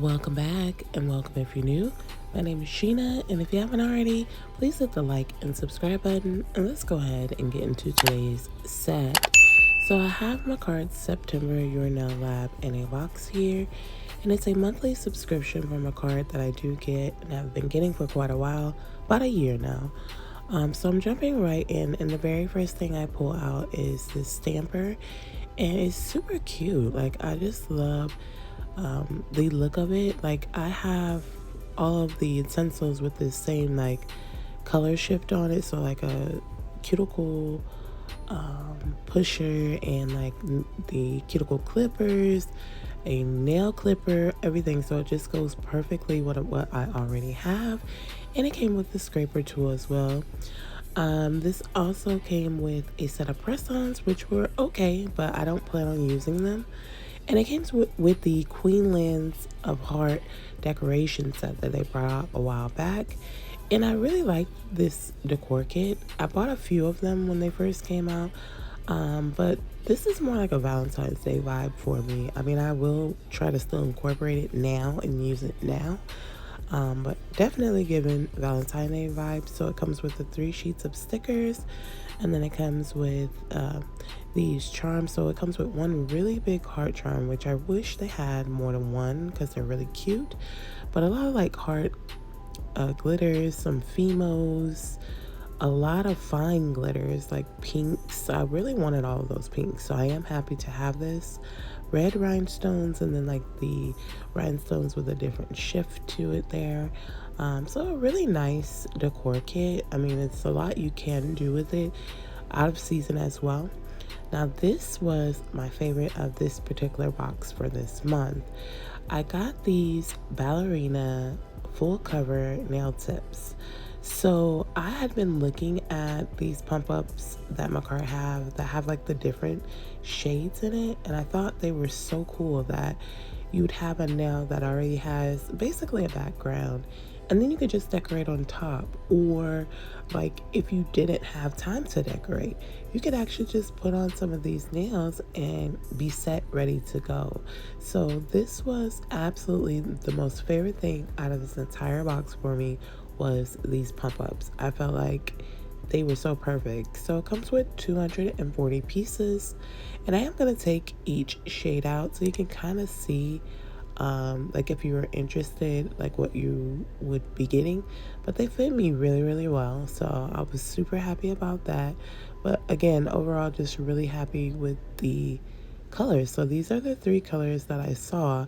Welcome back and welcome if you're new. My name is Sheena, and if you haven't already, please hit the like and subscribe button, and let's go ahead and get into today's set. So I have Makartt's September Your Nail Lab in a box here, and it's a monthly subscription from Makartt that I do get and I've been getting for quite a while, about a year now. So I'm jumping right in, and the very first thing I pull out is this stamper, and it's super cute. Like, I just love the look of it. Like, I have all of the utensils with the same like color shift on it, so like a cuticle pusher and like the cuticle clippers, a nail clipper, everything, so it just goes perfectly with what I already have. And it came with the scraper tool as well. This also came with a set of press-ons, which were okay, but I don't plan on using them. And it came with the Queensland Of Heart decoration set that they brought out a while back. And I really liked this decor kit. I bought a few of them when they first came out. But this is more like a Valentine's Day vibe for me. I mean, I will try to still incorporate it now and use it now. But definitely giving Valentine's Day vibes. So it comes with the 3 sheets of stickers, and then it comes with these charms. So it comes with one really big heart charm, which I wish they had more than one because they're really cute. But a lot of like heart glitters, some Fimos, a lot of fine glitters like pinks. I really wanted all of those pinks, so I am happy to have this. Red rhinestones, and then like the rhinestones with a different shift to it there. So a really nice decor kit. I mean, it's a lot you can do with it, out of season as well. Now this was my favorite of this particular box for this month. I got these Ballerina full cover nail tips. So I had been looking at these pump ups that Makartt have that have like the different shades in it, and I thought they were so cool that you'd have a nail that already has basically a background, and then you could just decorate on top. Or like if you didn't have time to decorate, you could actually just put on some of these nails and be set, ready to go. So this was absolutely the most favorite thing out of this entire box for me, was these pump ups. I felt like they were so perfect. So it comes with 240 pieces, and I am going to take each shade out so you can kind of see like if you were interested, like what you would be getting. But they fit me really well, so I was super happy about that. But again, overall, just really happy with the colors. So these are the 3 colors that I saw.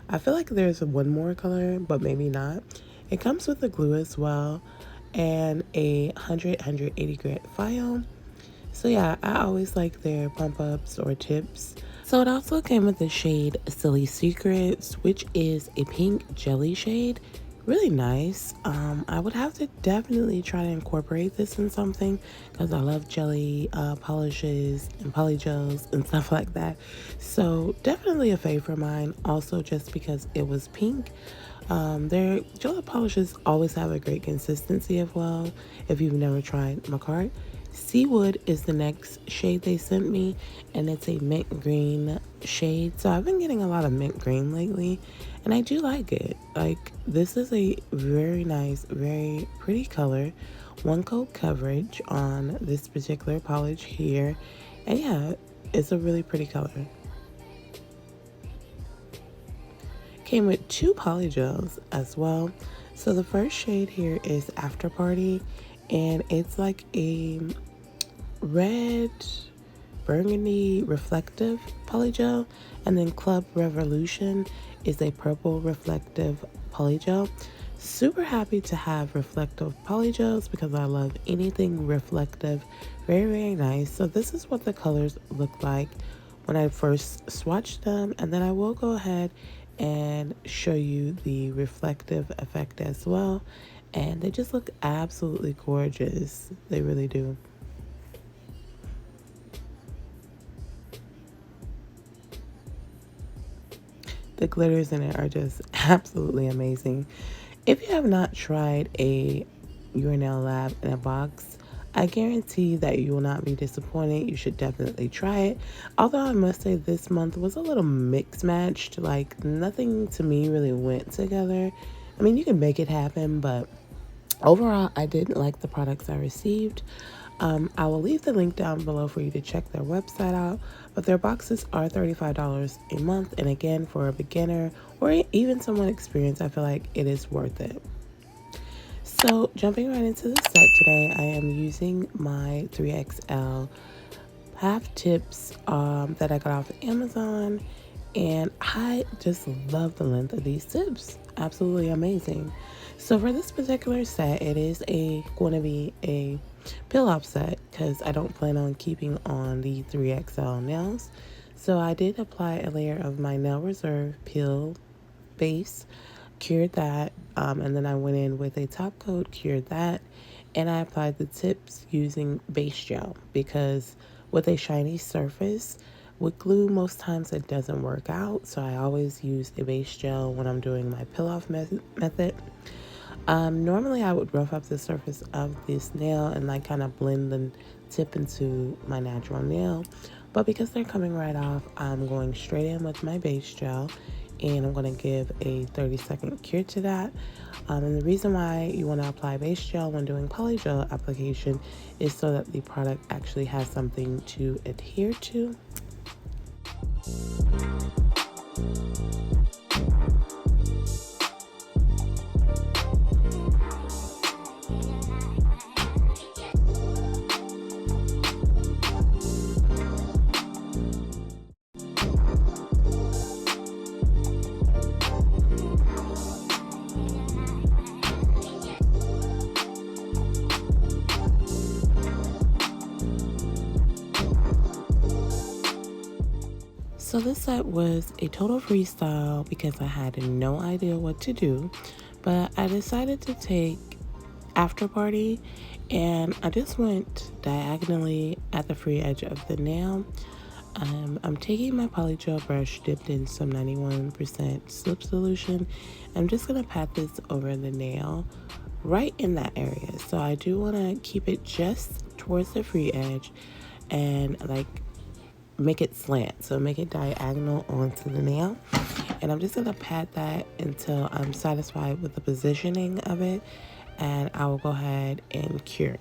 I feel like there's one more color, but maybe not. It comes with the glue as well, and a 180 grit file. So yeah, I always like their pump ups or tips. So it also came with the shade Silly Secrets, which is a pink jelly shade. Really nice. I would have to definitely try to incorporate this in something because I love jelly polishes and polygels and stuff like that. So definitely a fave for mine, also just because it was pink. Their gel polishes always have a great consistency as well. If you've never tried Makartt, Seawood is the next shade they sent me, and it's a mint green shade. So I've been getting a lot of mint green lately, and I do like it. Like, this is a very nice, very pretty color. 1 coat coverage on this particular polish here, and yeah, it's a really pretty color. Came with 2 polygels as well. So the first shade here is Afterparty, and it's like a red burgundy reflective polygel, and then Club Revolution is a purple reflective polygel. Super happy to have reflective polygels because I love anything reflective. Very nice. So this is what the colors look like when I first swatched them, and then I will go ahead and show you the reflective effect as well. And they just look absolutely gorgeous. They really do. The glitters in it are just absolutely amazing. If you have not tried a Your Nail Lab in a box, I guarantee that you will not be disappointed. You should definitely try it. Although I must say this month was a little mixed matched. Like nothing to me really went together. I mean, you can make it happen, but overall, I didn't like the products I received. I will leave the link down below for you to check their website out. But their boxes are $35 a month. And again, for a beginner or even someone experienced, I feel like it is worth it. So jumping right into the set today, I am using my 3XL half tips that I got off of Amazon. And I just love the length of these tips. Absolutely amazing. So for this particular set, it is going to be a peel off set because I don't plan on keeping on the 3XL nails. So I did apply a layer of my Nail Reserve peel base, cured that, and then I went in with a top coat, cured that, and I applied the tips using base gel because with a shiny surface, with glue, most times it doesn't work out, so I always use a base gel when I'm doing my peel-off method. Normally I would rough up the surface of this nail and like kind of blend the tip into my natural nail, but because they're coming right off, I'm going straight in with my base gel, and I'm going to give a 30-second cure to that. And the reason why you want to apply base gel when doing polygel application is so that the product actually has something to adhere to. So this set was a total freestyle because I had no idea what to do, but I decided to take Afterparty and I just went diagonally at the free edge of the nail. I'm taking my polygel brush dipped in some 91% slip solution. I'm just going to pat this over the nail right in that area. So I do want to keep it just towards the free edge and like make it slant, so make it diagonal onto the nail. And I'm just going to pat that until I'm satisfied with the positioning of it, and I will go ahead and cure.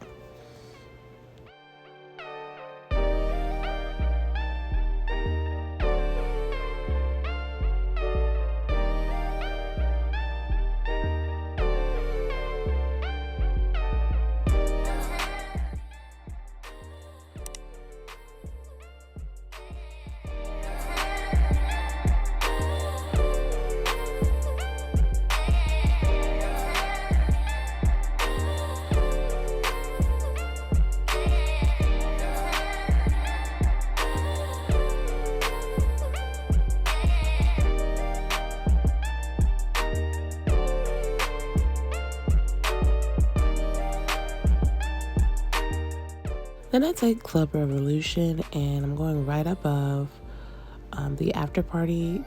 Then I take Club Revolution and I'm going right above the Afterparty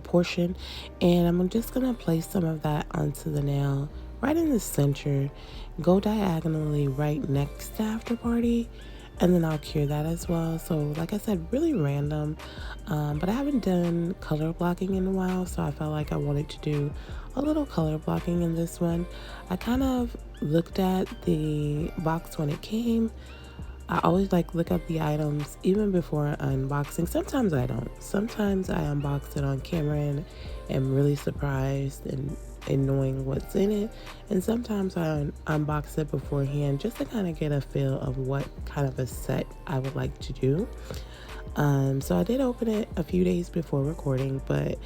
portion, and I'm just going to place some of that onto the nail right in the center, go diagonally right next to Afterparty, and then I'll cure that as well. So like I said, really random, but I haven't done color blocking in a while, so I felt like I wanted to do a little color blocking in this one. I kind of looked at the box when it came. I always like look up the items even before unboxing. Sometimes I don't. Sometimes I unbox it on camera and am really surprised and knowing what's in it. And sometimes I unbox it beforehand just to kind of get a feel of what kind of a set I would like to do. So I did open it a few days before recording, but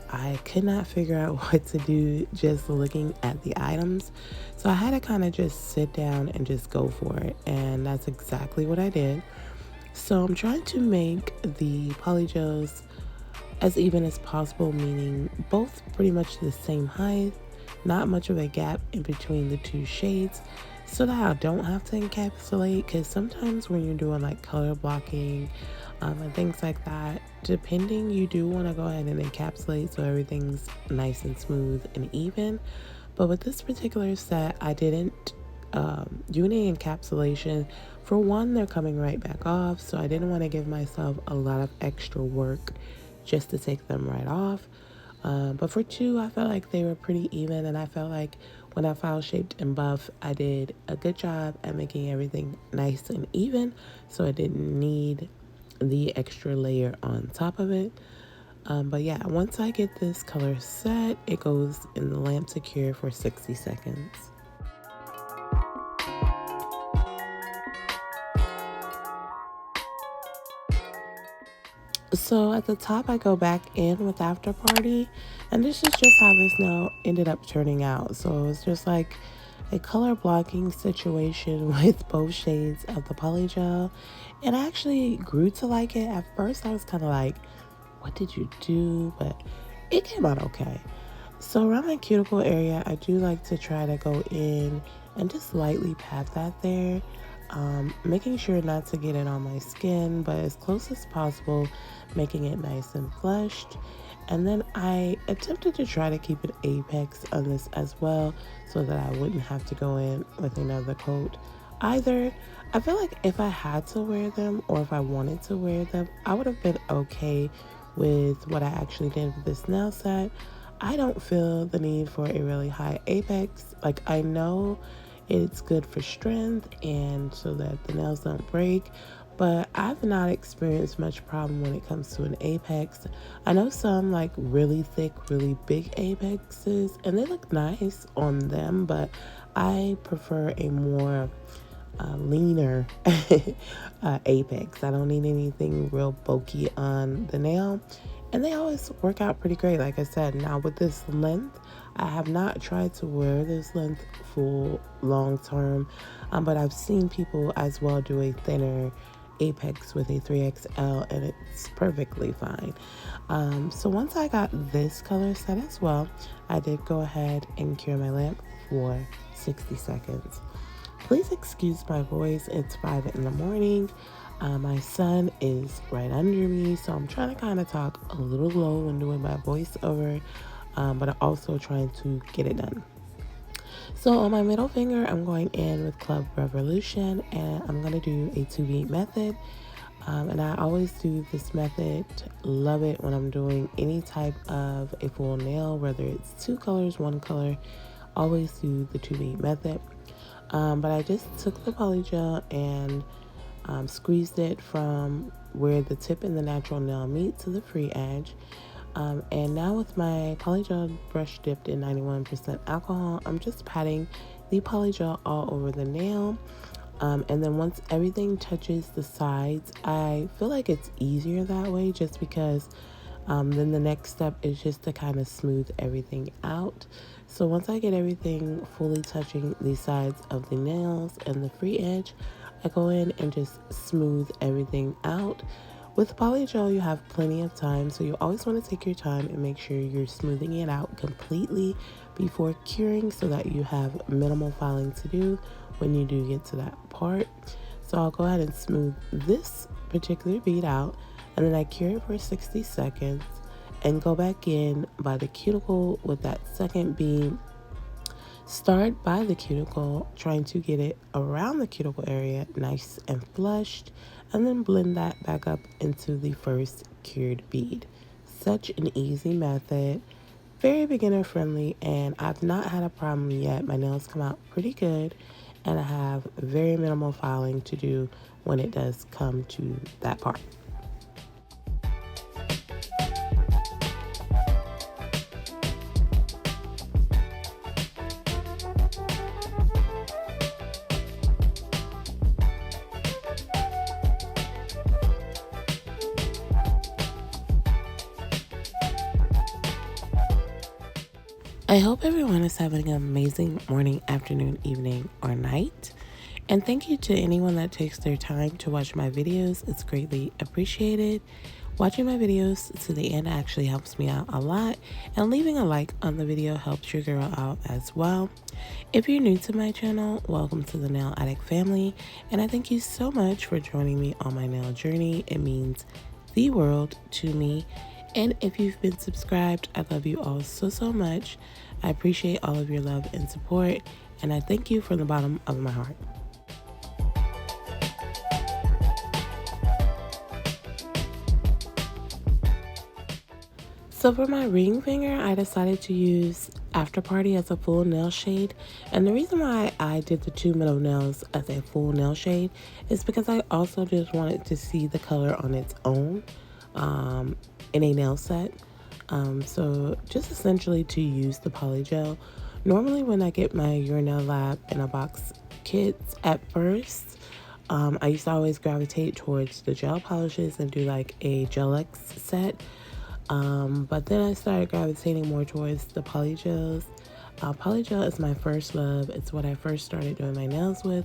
I could not figure out what to do just looking at the items. So I had to kind of just sit down and just go for it. And that's exactly what I did. So I'm trying to make the polygels as even as possible, meaning both pretty much the same height, not much of a gap in between the two shades, so that I don't have to encapsulate, because sometimes when you're doing like color blocking and things like that, depending, you do want to go ahead and encapsulate so everything's nice and smooth and even. But with this particular set, I didn't uni encapsulation. For one, they're coming right back off, so I didn't want to give myself a lot of extra work just to take them right off. But for two, I felt like they were pretty even, and I felt like when I file shaped and buff, I did a good job at making everything nice and even, so I didn't need the extra layer on top of it. But yeah, once I get this color set, it goes in the lamp to cure for 60 seconds. So at the top, I go back in with Afterparty, and this is just how this nail ended up turning out. So it's just like a color blocking situation with both shades of the Polygel, and I actually grew to like it. At first, I was kind of like, what did you do? But it came out okay. So around my cuticle area, I do like to try to go in and just lightly pat that there. Making sure not to get it on my skin, but as close as possible, making it nice and flushed. And then I attempted to try to keep an apex on this as well, so that I wouldn't have to go in with another coat either. I feel like if I had to wear them, or if I wanted to wear them, I would have been okay with what I actually did with this nail set. I don't feel the need for a really high apex. Like, I know it's good for strength and so that the nails don't break, but I've not experienced much problem when it comes to an apex. I know some like really thick, really big apexes, and they look nice on them, but I prefer a more leaner apex. I don't need anything real bulky on the nail, and they always work out pretty great. Like I said, now with this length, I have not tried to wear this length full long term, but I've seen people as well do a thinner apex with a 3XL, and it's perfectly fine. So once I got this color set as well, I did go ahead and cure my lamp for 60 seconds. Please excuse my voice, it's 5 in the morning. My son is right under me, so I'm trying to kind of talk a little low when doing my voiceover, but I'm also trying to get it done. So on my middle finger, I'm going in with Club Revolution, and I'm going to do a 2-beat method. And I always do this method. Love it when I'm doing any type of a full nail, whether it's 2 colors, 1 color. Always do the 2-beat method. But I just took the Polygel and squeezed it from where the tip and the natural nail meet to the free edge. And now with my Polygel brush dipped in 91% alcohol, I'm just patting the Polygel all over the nail. And then once everything touches the sides, I feel like it's easier that way, just because then the next step is just to kind of smooth everything out. So once I get everything fully touching the sides of the nails and the free edge, I go in and just smooth everything out. With Polygel, you have plenty of time, so you always want to take your time and make sure you're smoothing it out completely before curing, so that you have minimal filing to do when you do get to that part. So I'll go ahead and smooth this particular bead out, and then I cure it for 60 seconds and go back in by the cuticle with that second bead. Start by the cuticle, trying to get it around the cuticle area nice and flushed, and then blend that back up into the first cured bead. Such an easy method, very beginner friendly, and I've not had a problem yet. My nails come out pretty good, and I have very minimal filing to do when it does come to that part. I hope everyone is having an amazing morning, afternoon, evening, or night. And thank you to anyone that takes their time to watch my videos. It's greatly appreciated. Watching my videos to the end actually helps me out a lot, and leaving a like on the video helps your girl out as well. If you're new to my channel, welcome to the Nail Addict family, and I thank you so much for joining me on my nail journey. It means the world to me. And if you've been subscribed, I love you all so much. I appreciate all of your love and support, And I thank you from the bottom of my heart. So for my ring finger, I decided to use Afterparty as a full nail shade. And the reason why I did the 2 middle nails as a full nail shade is because I also just wanted to see the color on its own in a nail set. So just essentially to use the Polygel. Normally when I get my Nail Lab in a box kits at first, I used to always gravitate towards the gel polishes and do like a Gel X set. But then I started gravitating more towards the polygels. Polygel is my first love. It's what I first started doing my nails with,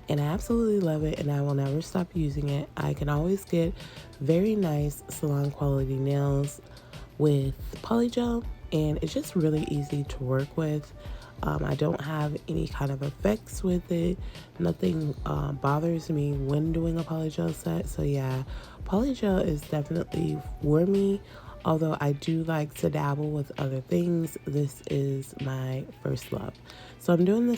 and I absolutely love it, and I will never stop using it. I can always get very nice salon quality nails with polygel, and it's just really easy to work with. I don't have any kind of effects with it. Nothing bothers me when doing a polygel set. So yeah, polygel is definitely for me. Although I do like to dabble with other things, this is my first love. So I'm doing the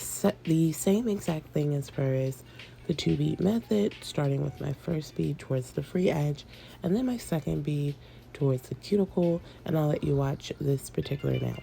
same exact thing as far as the 2-bead method, starting with my first bead towards the free edge, and then my second bead towards the cuticle, and I'll let you watch this particular nail.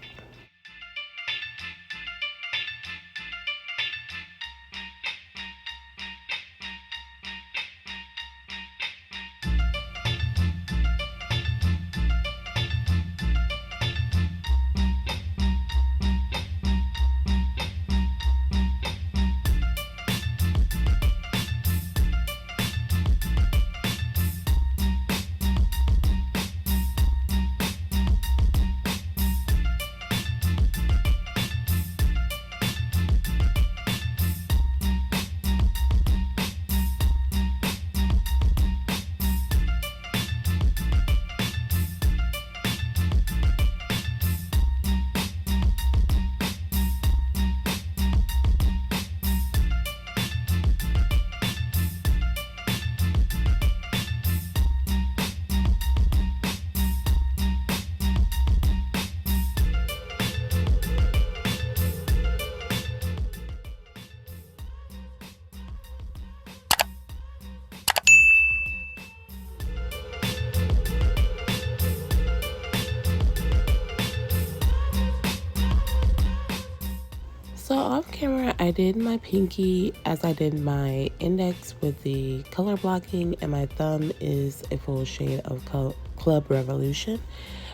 So off camera, I did my pinky as I did my index with the color blocking, and my thumb is a full shade of Club Revolution.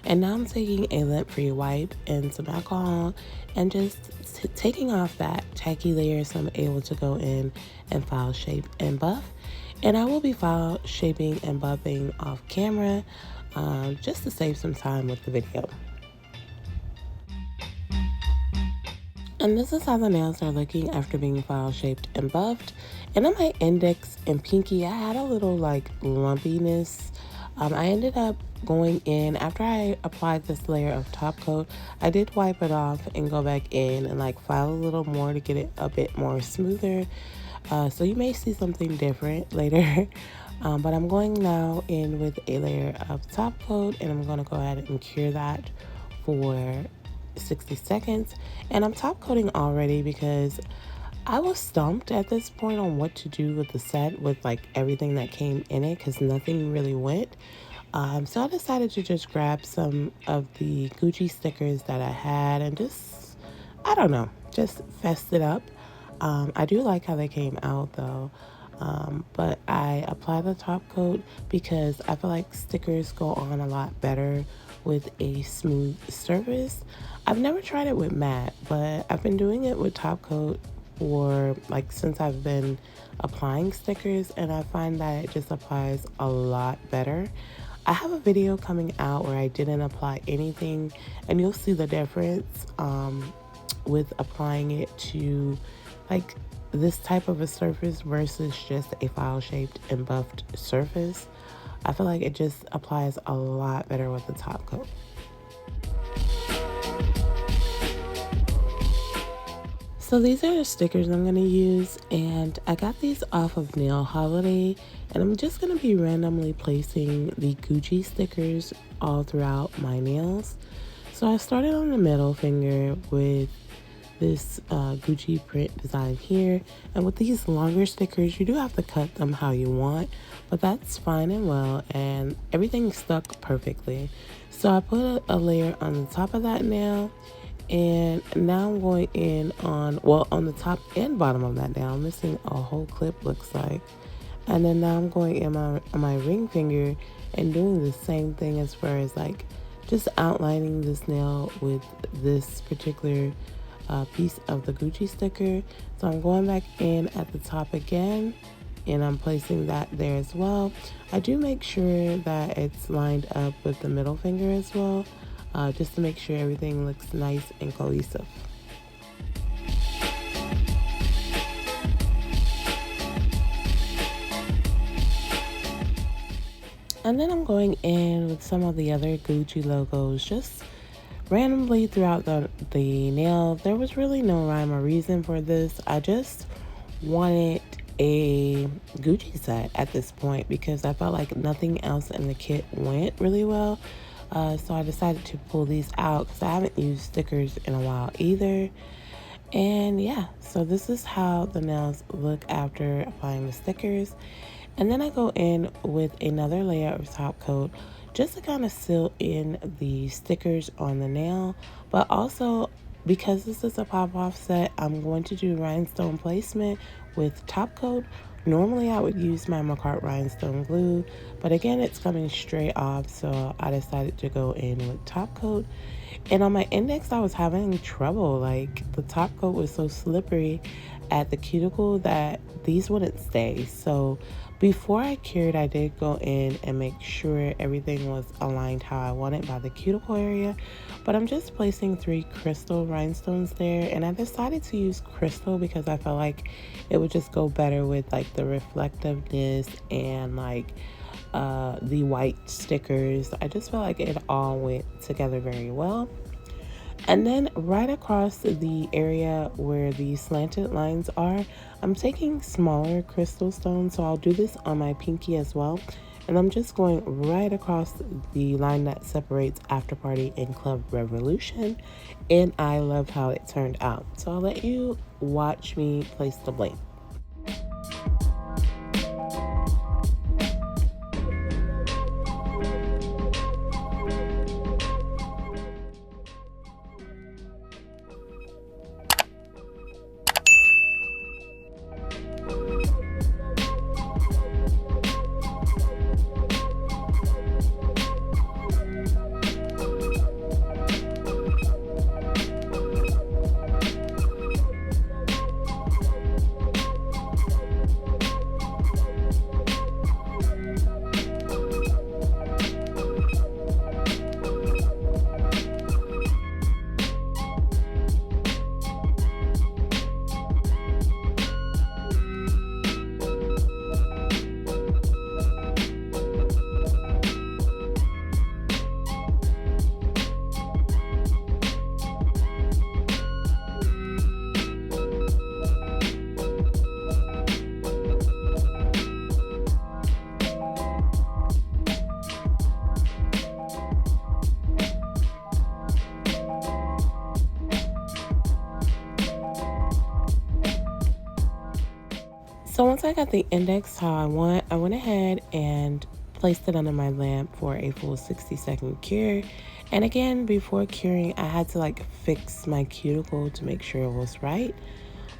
And now I'm taking a lint-free wipe and some alcohol and just taking off that tacky layer so I'm able to go in and file shape and buff. And I will be file shaping and buffing off camera just to save some time with the video. And this is how the nails are looking after being file shaped and buffed. And on my index and pinky, I had a little like lumpiness. I ended up going in after I applied this layer of top coat. I did wipe it off and go back in and like file a little more to get it a bit more smoother. So you may see something different later. But I'm going now in with a layer of top coat, and I'm going to go ahead and cure that for 60 seconds. And I'm top coating already because I was stumped at this point on what to do with the set with like everything that came in it, because nothing really went. So I decided to just grab some of the Gucci stickers that I had and just, I don't know, just fessed it up. I do like how they came out though. But I apply the top coat because I feel like stickers go on a lot better with a smooth surface. I've never tried it with matte, but I've been doing it with top coat for like since I've been applying stickers, and I find that it just applies a lot better. I have a video coming out where I didn't apply anything, and you'll see the difference with applying it to like this type of a surface versus just a file shaped and buffed surface. I feel like it just applies a lot better with the top coat. So these are the stickers I'm going to use, and I got these off of NailHoliday, and I'm just going to be randomly placing the Gucci stickers all throughout my nails. So I started on the middle finger with this Gucci print design here. And with these longer stickers, you do have to cut them how you want, but that's fine and well, and everything stuck perfectly. So I put a layer on the top of that nail, and now I'm going in on, well, on the top and bottom of that nail. I'm missing a whole clip, looks like. And then now I'm going in on my ring finger and doing the same thing as far as like just outlining this nail with this particular piece of the Gucci sticker. So I'm going back in at the top again, and I'm placing that there as well. I do make sure that it's lined up with the middle finger as well, just to make sure everything looks nice and cohesive. And then I'm going in with some of the other Gucci logos, just randomly throughout the nail. There was really no rhyme or reason for this. I just wanted a Gucci set at this point because I felt like nothing else in the kit went really well. So I decided to pull these out because I haven't used stickers in a while either. And yeah, so this is how the nails look after applying the stickers. And then I go in with another layer of top coat just to kind of seal in the stickers on the nail. But also, because this is a pop-off set, I'm going to do rhinestone placement with top coat. Normally I would use my Makartt rhinestone glue, but again, it's coming straight off, so I decided to go in with top coat. And on my index, I was having trouble. Like, the top coat was so slippery at the cuticle that these wouldn't stay. So before I cured, I did go in and make sure everything was aligned how I wanted by the cuticle area. But I'm just placing 3 crystal rhinestones there, and I decided to use crystal because I felt like it would just go better with like the reflectiveness and like the white stickers. I just felt like it all went together very well. And then right across the area where the slanted lines are, I'm taking smaller crystal stones, so I'll do this on my pinky as well. And I'm just going right across the line that separates Afterparty and Club Revolution. And I love how it turned out. So I'll let you watch me place the bling. So once I got the index how I want, I went ahead and placed it under my lamp for a full 60-second cure. And again, before curing, I had to like fix my cuticle to make sure it was right.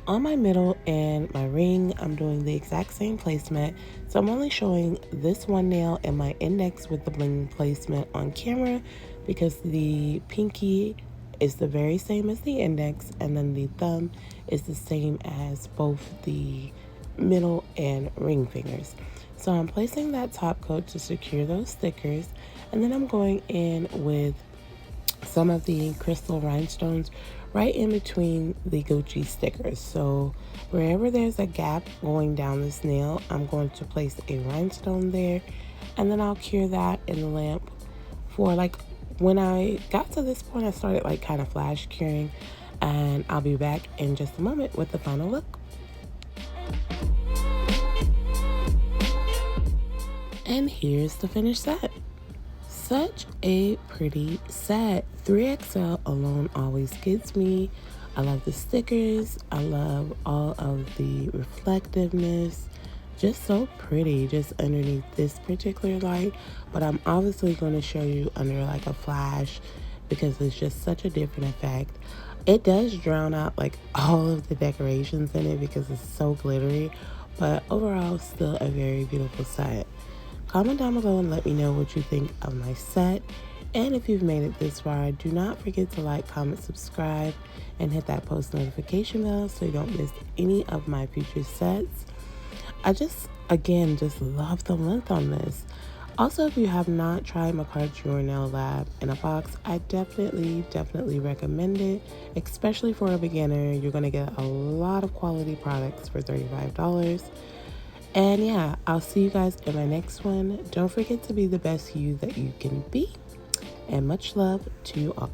On my middle and my ring, I'm doing the exact same placement. So I'm only showing this one nail and my index with the bling placement on camera because the pinky is the very same as the index, and then the thumb is the same as both the middle and ring fingers. So I'm placing that top coat to secure those stickers, and then I'm going in with some of the crystal rhinestones right in between the Gucci stickers. So wherever there's a gap going down this nail, I'm going to place a rhinestone there, and then I'll cure that in the lamp for like, when I got to this point, I started like kind of flash curing, and I'll be back in just a moment with the final look. And here's the finished set. Such a pretty set. 3XL alone always gets me. I love the stickers. I love all of the reflectiveness. Just so pretty just underneath this particular light. But I'm obviously going to show you under like a flash because it's just such a different effect. It does drown out like all of the decorations in it because it's so glittery. But overall, still a very beautiful set. Comment down below and let me know what you think of my set. And if you've made it this far, do not forget to like, comment, subscribe, and hit that post notification bell so you don't miss any of my future sets. I just love the length on this. Also, if you have not tried Makartt Your Nail Lab in a box, I definitely recommend it, especially for a beginner. You're going to get a lot of quality products for $35. And yeah, I'll see you guys in my next one. Don't forget to be the best you that you can be. And much love to you all.